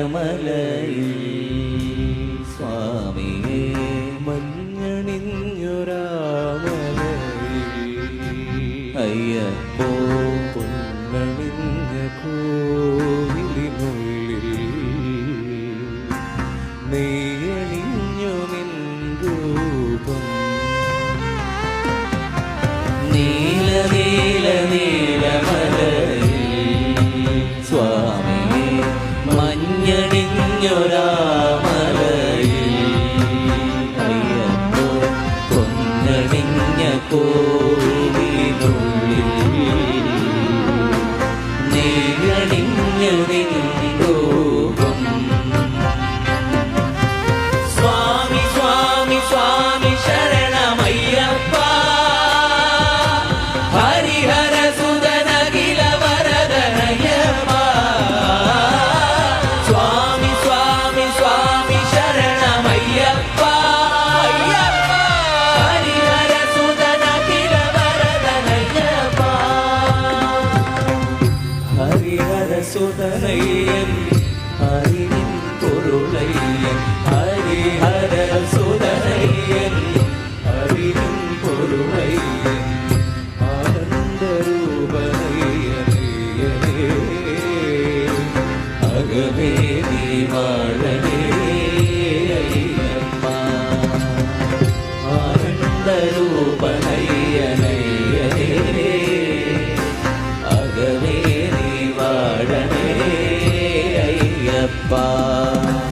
നീലമലയിൽ സ്വാമിയെ മഞ്ഞണിഞ്ഞൊരാമലയിൽ അയ്യപ്പോ പൊന്നണിഞ്ഞ കോവിലിനുള്ളിൽ നീയണിഞ്ഞു നിൻ രൂപം നീല നീല നീലമലയിൽ സ്വാമിയെ മഞ്ഞണിഞ്ഞൊരാമലയിൽ അയ്യപ്പോ പൊന്നണിഞ്ഞ കോവിലിനുള്ളിൽ നീയണിഞ്ഞു നിൻ